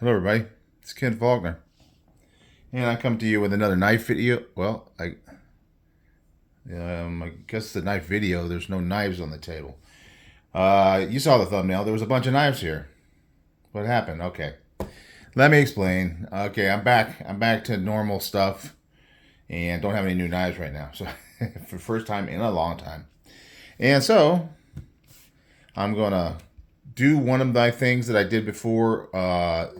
Hello everybody, it's Ken Faulkner, and I come to you with another knife video. Well, I guess the knife video, there's no knives on the table. You saw the thumbnail, there was a bunch of knives here. What happened? Okay, let me explain. Okay, I'm back to normal stuff, and don't have any new knives right now. So, for the first time in a long time. And so, I'm gonna do one of my things that I did before.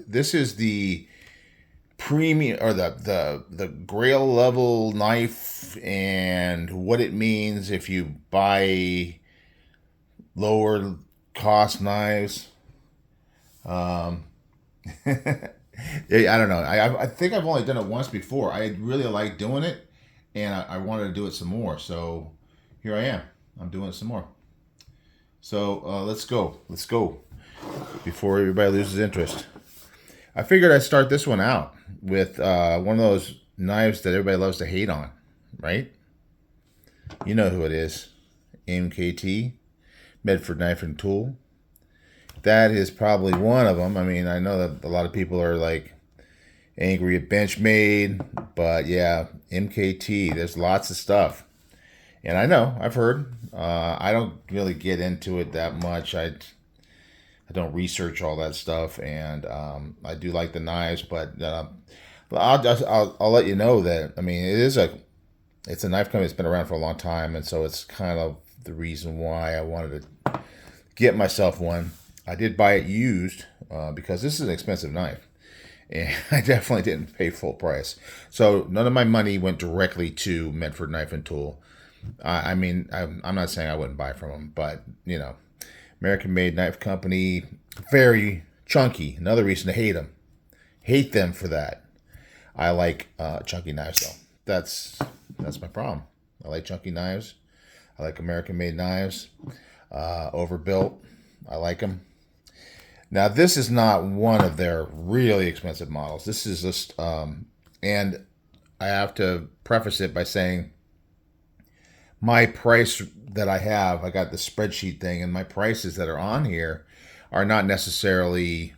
This is the premium or the grail level knife and what it means if you buy lower cost knives. Um, I don't know. I think I've only done it once before. I really like doing it, and I wanted to do it some more. So here I am. I'm doing it some more. So let's go. Let's go before everybody loses interest. I figured I'd start this one out with one of those knives that everybody loves to hate on, right? You know who it is. MKT, Medford Knife and Tool. That is probably one of them. I mean, I know that a lot of people are like angry at Benchmade, but yeah, MKT, there's lots of stuff. And I know, I've heard. I don't really get into it that much. I don't research all that stuff, and I do like the knives, but I'll let you know that I mean it's a knife company that's been around for a long time, and so it's kind of the reason why I wanted to get myself one. I did buy it used because this is an expensive knife, and I definitely didn't pay full price. So none of my money went directly to Medford Knife and Tool. I mean, I'm not saying I wouldn't buy from them, but you know, American-made knife company, very chunky. Another reason to hate them. Hate them for that. I like chunky knives though. That's my problem. I like chunky knives. I like American-made knives. Overbuilt. I like them. Now this is not one of their really expensive models. This is just, and I have to preface it by saying my price that I have, I got the spreadsheet thing, and my prices that are on here are not necessarily,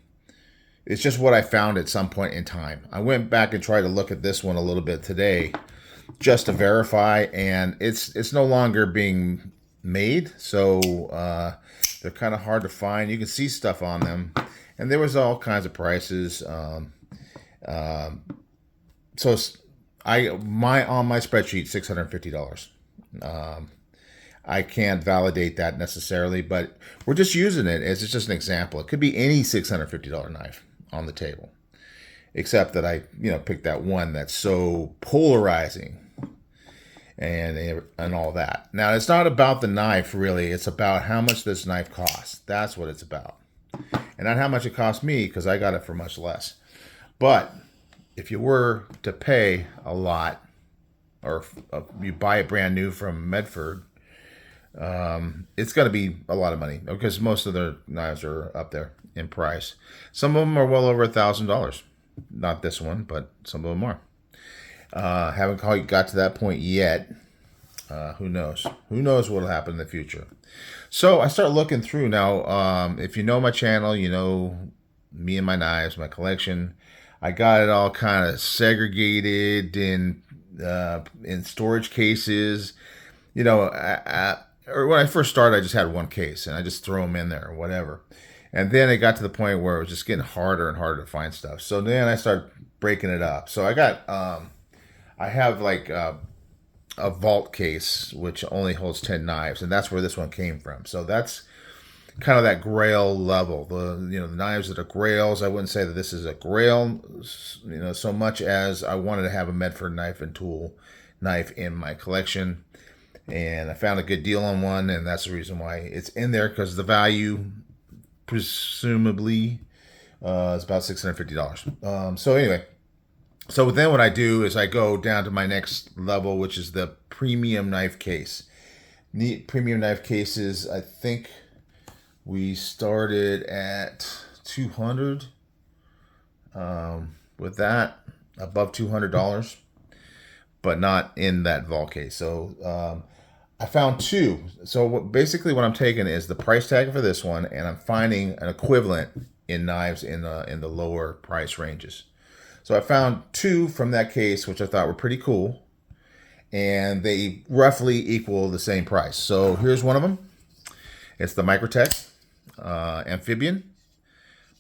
it's just what I found at some point in time. I went back and tried to look at this one a little bit today just to verify, and it's no longer being made, so they're kind of hard to find. You can see stuff on them, and there was all kinds of prices. So on my spreadsheet, $650. I can't validate that necessarily, but we're just using it as it's just an example. It could be any $650 knife on the table, except that I, picked that one that's so polarizing and all that. Now, it's not about the knife really. It's about how much this knife costs. That's what it's about, and not how much it cost me because I got it for much less. But if you were to pay a lot, or you buy it brand new from Medford, it's going to be a lot of money because most of their knives are up there in price. Some of them are well over $1,000. Not this one, but some of them are. Haven't quite got to that point yet. Who knows? Who knows what will happen in the future? So I start looking through now. If you know my channel, you know me and my knives, my collection. I got it all kind of segregated in storage cases. Or when I first started, I just had one case and I just throw them in there or whatever. And then it got to the point where it was just getting harder and harder to find stuff. So then I started breaking it up. So I have like a vault case which only holds 10 knives, and that's where this one came from. So that's kind of that grail level. The knives that are grails. I wouldn't say that this is a grail, so much as I wanted to have a Medford Knife and Tool knife in my collection, and I found a good deal on one, and that's the reason why it's in there, because the value presumably is about $650. So anyway, so then what I do is I go down to my next level, which is the premium knife case. Premium knife cases, I think we started at 200 with that, above $200, but not in that vault case. So I found two. So basically what I'm taking is the price tag for this one, and I'm finding an equivalent in knives in the lower price ranges. So I found two from that case, which I thought were pretty cool, and they roughly equal the same price. So here's one of them. It's the Microtech Amphibian,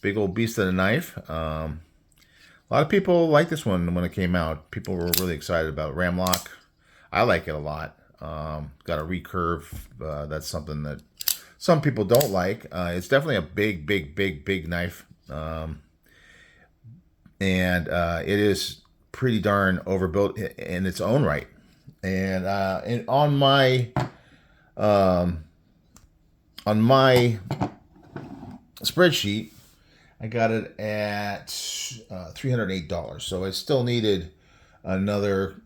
big old beast of a knife. A lot of people like this one when it came out. People were really excited about it. Ram lock. I like it a lot. Got a recurve. That's something that some people don't like. It's definitely a big knife. And it is pretty darn overbuilt in its own right. And on my spreadsheet, I got it at $308. So I still needed another,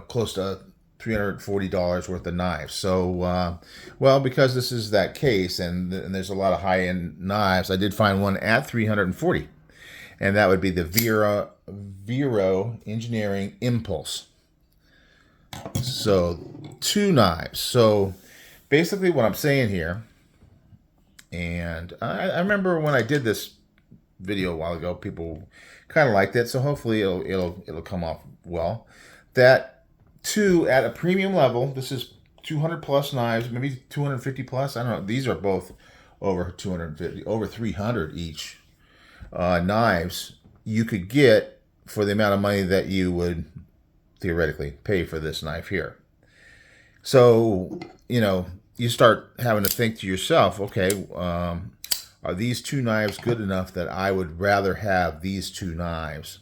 close to $340 worth of knives. So, well, because this is that case and there's a lot of high-end knives, I did find one at $340. And that would be the Vero Engineering Impulse. So, two knives. So, basically what I'm saying here, and I remember when I did this video a while ago, people kind of liked it, so hopefully it'll come off well. That two at a premium level, this is 200 plus knives, maybe 250 plus, I don't know. These are both over 250, over 300 each. Knives you could get for the amount of money that you would theoretically pay for this knife here. So, you start having to think to yourself, okay, are these two knives good enough that I would rather have these two knives?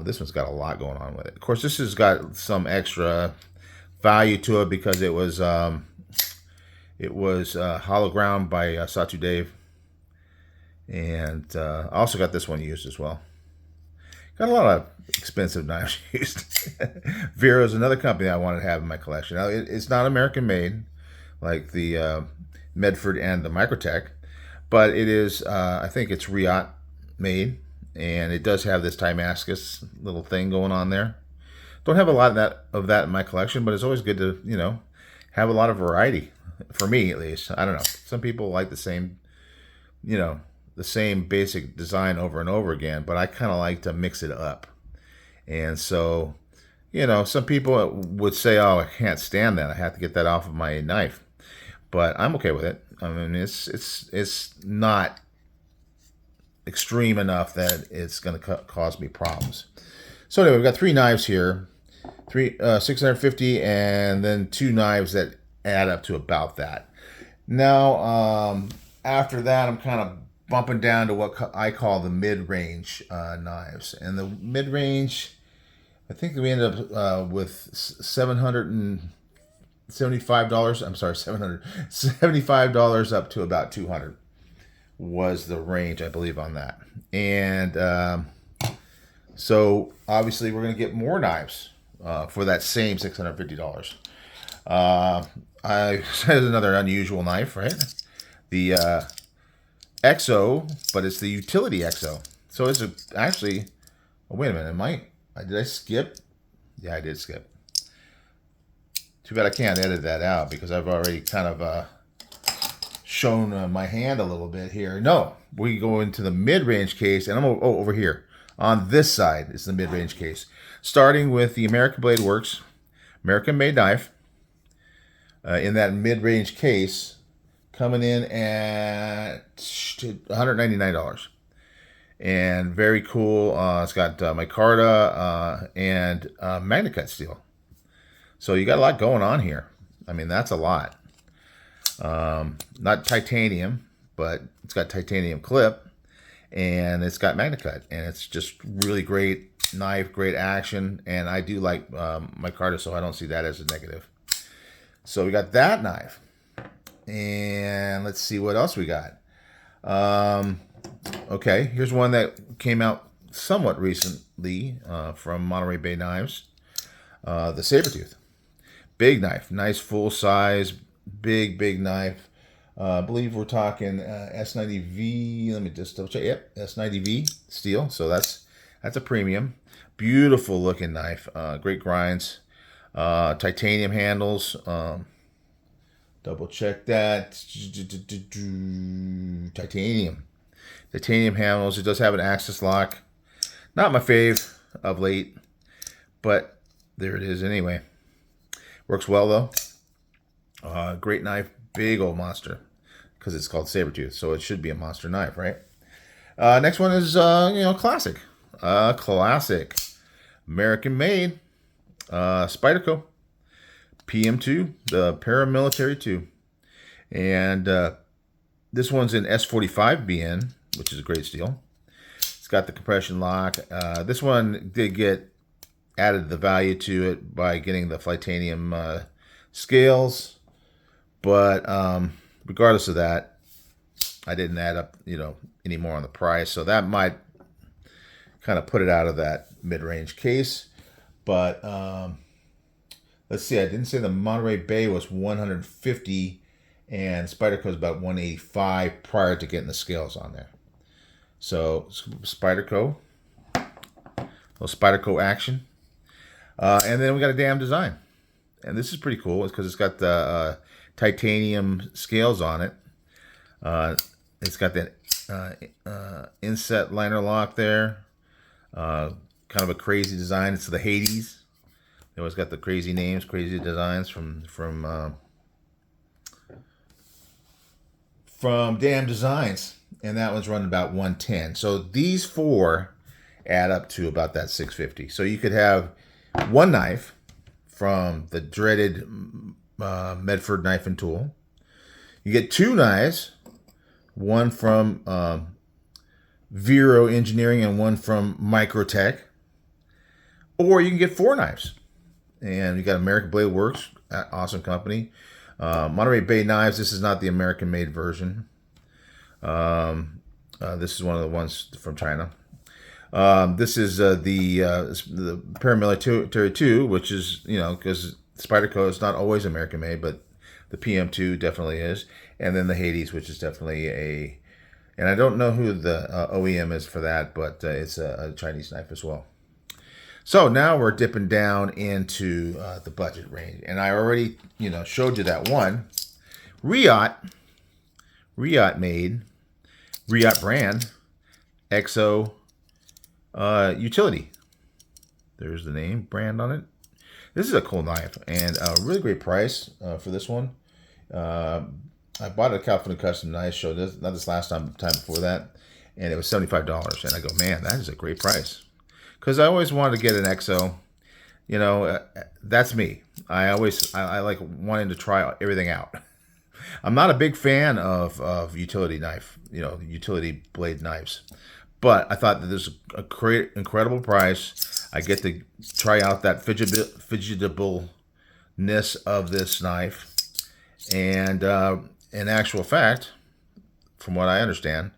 This one's got a lot going on with it. Of course, this has got some extra value to it because it was hollow ground by Satu Dave. And I also got this one used as well. Got a lot of expensive knives used. Vero is another company I wanted to have in my collection. Now, it's not American made like the Medford and the Microtech, but it is, I think it's Riot made, and it does have this Timascus little thing going on there. Don't have a lot of that in my collection, but it's always good to, have a lot of variety, for me at least. I don't know. Some people like the same, the same basic design over and over again, but I kind of like to mix it up. And so, some people would say, oh, I can't stand that. I have to get that off of my knife. But I'm okay with it. I mean, it's not extreme enough that it's going to cause me problems. So anyway, we've got three knives here, 650, and then two knives that add up to about that. Now, after that, I'm kind of bumping down to what I call the mid-range knives. And the mid-range, I think we ended up with $775. I'm sorry, $775 up to about $200 was the range, I believe, on that. And so obviously we're going to get more knives for that same $650. I said another unusual knife, right? The XO, but it's the utility XO. So it's actually, oh, wait a minute, did I skip? Yeah, I did skip. Too bad I can't edit that out because I've already kind of shown my hand a little bit here. No, we go into the mid-range case, and I'm over here. On this side is the mid-range case. Starting with the American Blade Works, American-made knife. In that mid-range case, coming in at $199. And very cool. It's got micarta and MagnaCut steel. So you got a lot going on here. I mean, that's a lot. Not titanium, but it's got titanium clip. And it's got MagnaCut. And it's just really great knife, great action. And I do like micarta, so I don't see that as a negative. So we got that knife. And let's see what else we got. Okay, here's one that came out somewhat recently from Monterey Bay Knives. The Sabertooth. Big knife. Nice full size. Big knife. I believe we're talking S90V. Let me just double check. Yep, S90V steel. So that's a premium. Beautiful looking knife. Great grinds. Titanium handles. Double check that. Titanium. Titanium handles. It does have an axis lock. Not my fave of late, but there it is anyway. Works well though. Great knife, big old monster, because it's called Sabertooth, so it should be a monster knife, right? Next one is classic, classic, American made, Spyderco PM2, the paramilitary 2, and this one's in S45 BN, which is a great steel. It's got the compression lock. This one did get added the value to it by getting the Flytanium scales, but regardless of that, I didn't add up any more on the price, so that might kind of put it out of that mid-range case. But let's see, I didn't say the Monterey Bay was 150 and Spyderco is about 185 prior to getting the scales on there. So Spyderco, little Spyderco action. And then we got a damn design. And this is pretty cool. It's because it's got the titanium scales on it. It's got that inset liner lock there. Kind of a crazy design. It's the Hades. They always got the crazy names, crazy designs from Damn Designs. And that one's running about 110. So these four add up to about that 650. So you could have one knife from the dreaded Medford Knife and Tool. You get two knives, one from Vero Engineering and one from Microtech. Or you can get four knives. And you got American Blade Works, awesome company. Monterey Bay Knives, this is not the American-made version. This is one of the ones from China. This is the paramilitary 2, which is, because Spyderco is not always American-made, but the PM2 definitely is. And then the Hades, which is definitely and I don't know who the OEM is for that, but it's a Chinese knife as well. So now we're dipping down into the budget range. And I already, showed you that one. Riot made, Riot brand, XO utility. There's the name, brand on it. This is a cool knife and a really great price for this one. I bought it at California Custom Knife Show, not this last time, the time before that, and it was $75. And I go, man, that is a great price. Because I always wanted to get an XO. That's me. I like wanting to try everything out. I'm not a big fan of utility knife, utility blade knives. But I thought that this is a great, incredible price. I get to try out that fidgetableness of this knife. And in actual fact, from what I understand,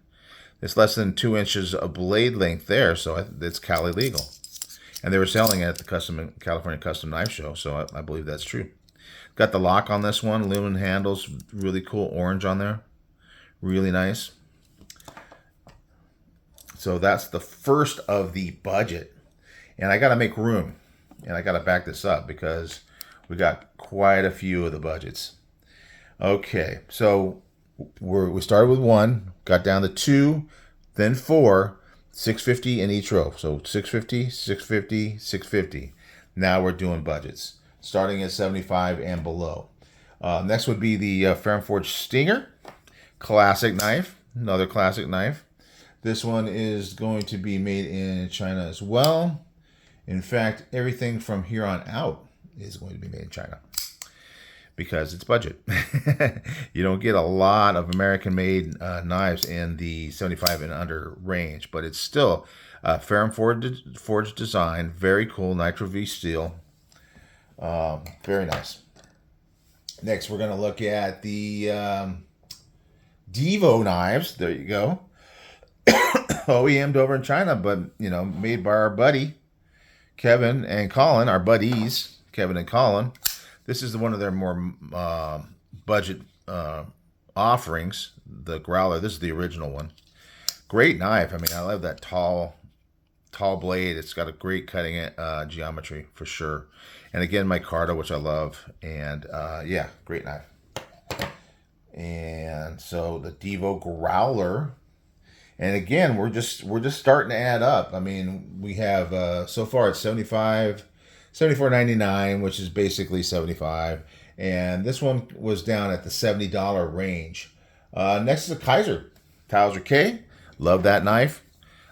it's less than 2 inches of blade length there, so it's Cali legal. And they were selling it at the California Custom Knife Show, so I believe that's true. Got the lock on this one, aluminum handles, really cool orange on there. Really nice. So that's the first of the budget. And I got to make room, and I got to back this up because we got quite a few of the budgets. Okay, so we started with 1, got down to 2, then 4, 650 in each row. So 650, 650, 650. Now we're doing budgets, starting at 75 and below. Next would be the Farmforge Stinger, classic knife, another classic knife. This one is going to be made in China as well. In fact, everything from here on out is going to be made in China, because it's budget. You don't get a lot of American-made knives in the 75 and under range, but it's still Ferrum forged design, very cool, Nitro V steel, very nice. Next, we're going to look at the Devo knives. There you go. OEM'd over in China, but made by our buddy Kevin and Colin, our buddies Kevin and Colin. This is one of their more budget offerings, the Growler. This is the original one. Great knife. I mean, I love that tall blade. It's got a great cutting geometry for sure. And again, micarta, which I love. And yeah, great knife. And so the Devo Growler And again, we're just starting to add up. I mean, we have so far it's 74.99, which is basically 75, and this one was down at the $70 range. Next is a Kaiser Towser K. Love that knife.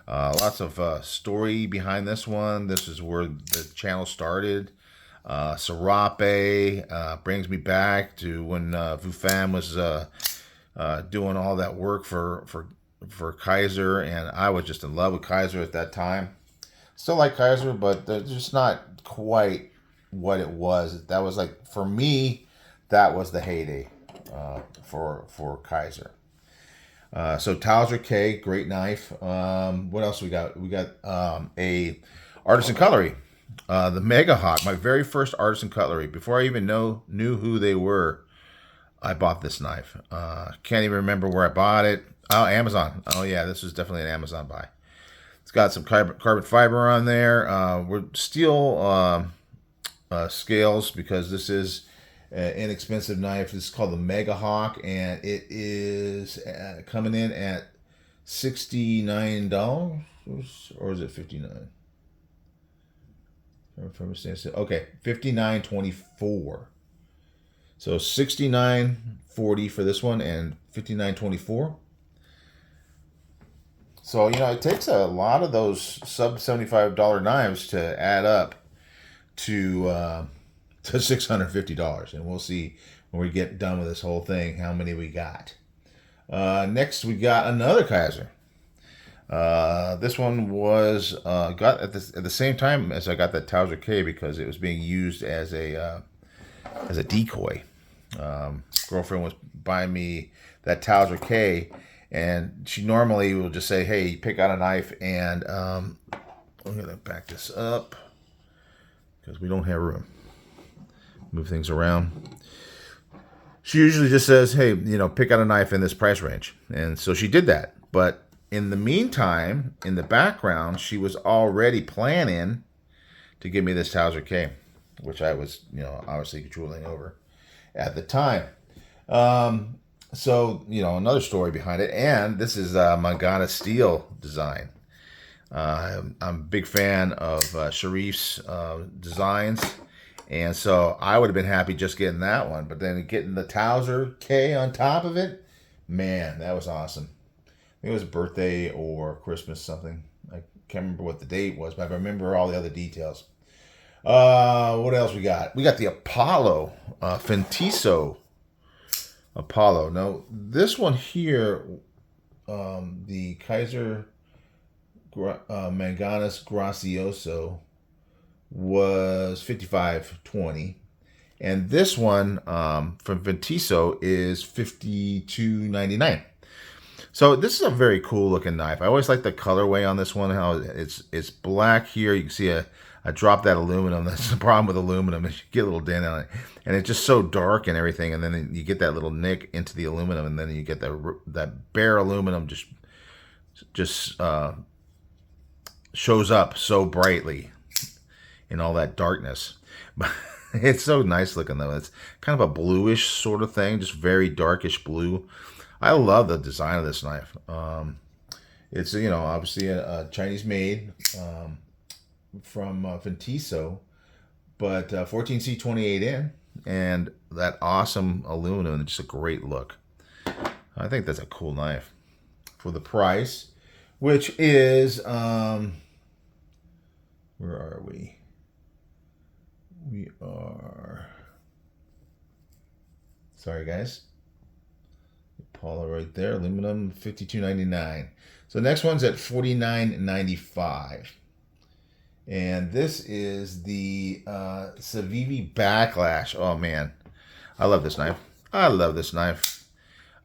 Lots of story behind this one. This is where the channel started. Serape brings me back to when Vufam was doing all that work for Kaiser, and I was just in love with Kaiser at that time. Still like Kaiser, but they're just not quite what it was. That was like, for me, that was the heyday for Kaiser. So Towser K, great knife. What else we got? We got a artisan cutlery, the Mega Hawk, my very first artisan cutlery. Before I even knew who they were, I bought this knife. Can't even remember where I bought it. Oh, Amazon. Oh yeah, this was definitely an Amazon buy. It's got some carbon fiber on there. We're steel scales because this is an inexpensive knife. This is called the Mega Hawk, and it is coming in at $69, or is it $59? Okay, $59.24. So $69.40 for this one, and $59.24. So, you know, it takes a lot of those sub $75 knives to add up to $650, and we'll see when we get done with this whole thing how many we got. Next, we got another Kaiser. This one was got at the same time as I got that Towser K because it was being used as a decoy. Girlfriend was buying me that Towser K, and she normally will just say, "Hey, pick out a knife," and I'm gonna back this up because we don't have room. Move things around. She usually just says, "Hey, you know, pick out a knife in this price range," and so she did that. But in the meantime, in the background, she was already planning to give me this Towser K, which I was, you know, obviously drooling over at the time. So, you know, another story behind it, and this is Magana steel design. I'm a big fan of Sharif's designs, and so I would have been happy just getting that one, but then getting the Towser K on top of it, man, that was awesome. I think it was a birthday or Christmas something. I can't remember what the date was, but I remember all the other details. What else we got? We got the Apollo, Fentiso Apollo. Now, this one here, the Kaiser Manganas Gracioso was $55.20, and this one from Fentiso is $52.99. So this is a very cool looking knife. I always like the colorway on this one. How it's black here. You can see I dropped that aluminum. That's the problem with aluminum, is you get a little dent on it, and it's just so dark and everything. And then you get that little nick into the aluminum, and then you get that bare aluminum just shows up so brightly in all that darkness. But it's so nice looking though. It's kind of a bluish sort of thing, just very darkish blue. I love the design of this knife. It's, you know, obviously a Chinese made from Fentiso, but 14C 28N, and that awesome aluminum. Just a great look. I think that's a cool knife for the price, which is where are we? We are, sorry guys, Apollo right there, aluminum, $52.99. So the next one's at $49.95. And this is the Civivi Backlash. Oh man, I love this knife. I love this knife.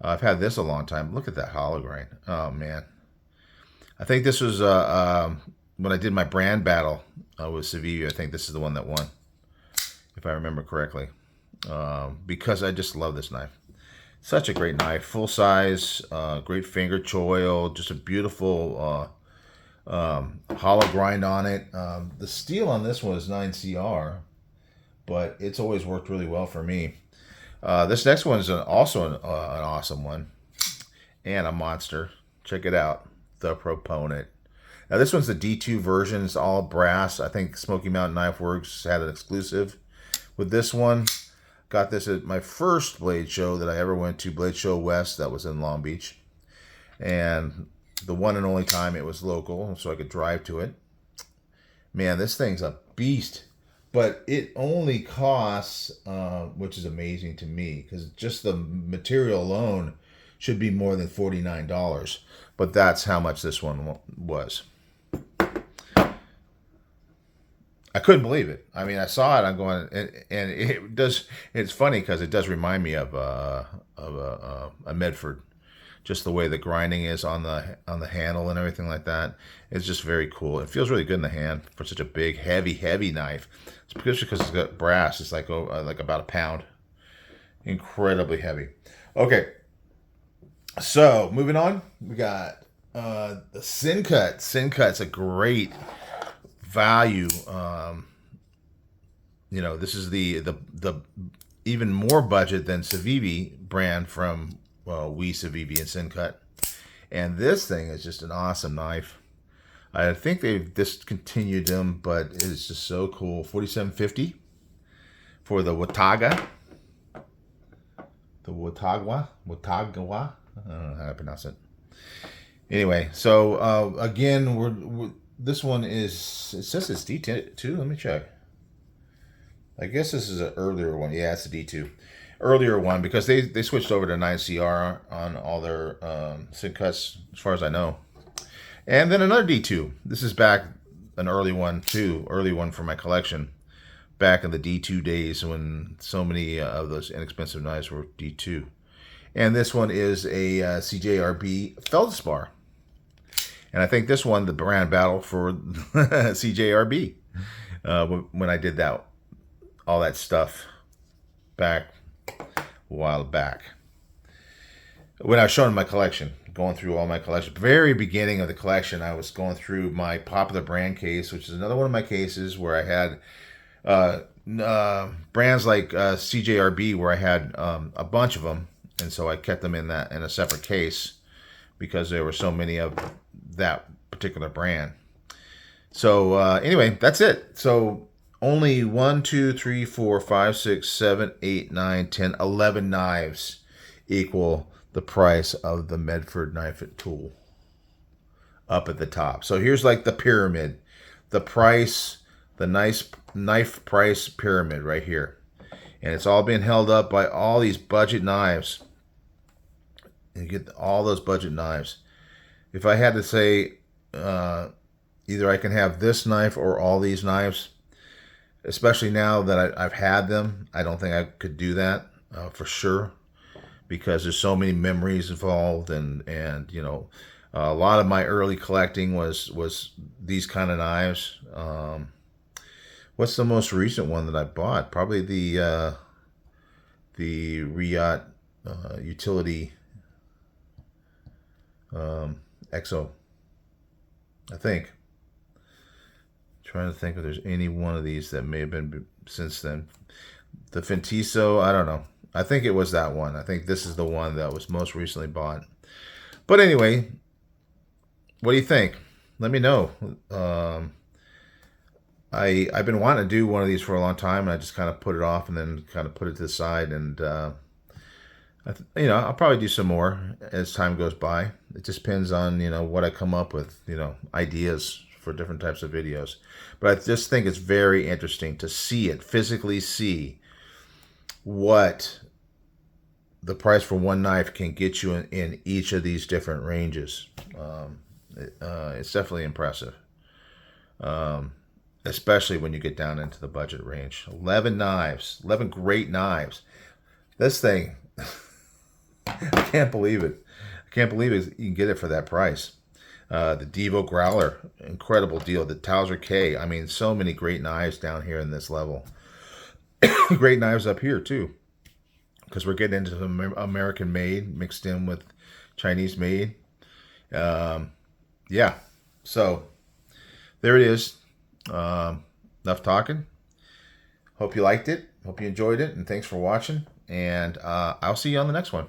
I've had this a long time. Look at that hollow grind. Oh man, I think this was when I did my brand battle with Civivi. I think this is the one that won, if I remember correctly, because I just love this knife. Such a great knife, full size, great finger choil, just a beautiful hollow grind on it. The steel on this one is 9CR, but it's always worked really well for me. This next one is also an awesome one and a monster. Check it out. the proponent. Now this one's the D2 version. It's all brass. I think Smoky Mountain Knife Works had an exclusive with this one. Got this at my first Blade Show that I ever went to, Blade Show West, that was in Long Beach. And the one and only time it was local, so I could drive to it. Man, this thing's a beast. But it only costs, which is amazing to me, because just the material alone should be more than $49. But that's how much this one was. I couldn't believe it. I mean, I saw it. I'm going, and it does. It's funny because it does remind me of a Medford, just the way the grinding is on the handle and everything like that. It's just very cool. It feels really good in the hand for such a big, heavy knife. Especially because it's got brass. It's like about a pound. Incredibly heavy. Okay. So moving on, we got the Sincut. Sincut's a great value. This is the even more budget than Civivi brand from We Civivi and Sincut, and this thing is just an awesome knife. I think they've discontinued them, but it's just so cool. $47.50 for the Watauga. The Watauga. I don't know how to pronounce it. Anyway, so again, this one is, it says it's D2. Let me check. I guess this is an earlier one. Yeah, it's a D2. Earlier one, because they switched over to 9CR on all their Sincuts, as far as I know. And then another D2. This is back an early one too. Early one for my collection. Back in the D2 days when so many of those inexpensive knives were D2. And this one is a CJRB Feldspar. And I think this won the brand battle for CJRB when I did all that stuff back a while back. When I was showing my collection, going through all my collection, very beginning of the collection, I was going through my popular brand case, which is another one of my cases where I had brands like CJRB, where I had a bunch of them, and so I kept them in a separate case because there were so many of that particular brand. So anyway, that's it. So only 1, 2, 3, 4, 5, 6, 7, 8, 9, 10, 11 knives equal the price of the Medford knife tool up at the top. So here's like the pyramid, the price, the nice knife price pyramid right here. And it's all being held up by all these budget knives. You get all those budget knives. If I had to say, either I can have this knife or all these knives, especially now that I've had them, I don't think I could do that for sure, because there's so many memories involved, and a lot of my early collecting was these kind of knives. What's the most recent one that I bought? Probably the Riot Utility Exo, I think. Trying to think if there's any one of these that may have been since then. The Fentiso, I don't know. I think it was that one. I think this is the one that was most recently bought. But anyway, what do you think? Let me know. I've been wanting to do one of these for a long time, and I just kind of put it off and then kind of put it to the side. And I'll probably do some more as time goes by. It just depends on what I come up with, ideas for different types of videos. But I just think it's very interesting to see it, physically see what the price for one knife can get you in each of these different ranges. It's definitely impressive, especially when you get down into the budget range. 11 knives, 11 great knives. This thing, I can't believe it. I can't believe it. You can get it for that price. The Devo Growler, incredible deal. The Towser K, I mean, so many great knives down here in this level. Great knives up here too, because we're getting into American made mixed in with Chinese made. Yeah, so there it is. Enough talking. Hope you liked it. Hope you enjoyed it, and thanks for watching. And I'll see you on the next one.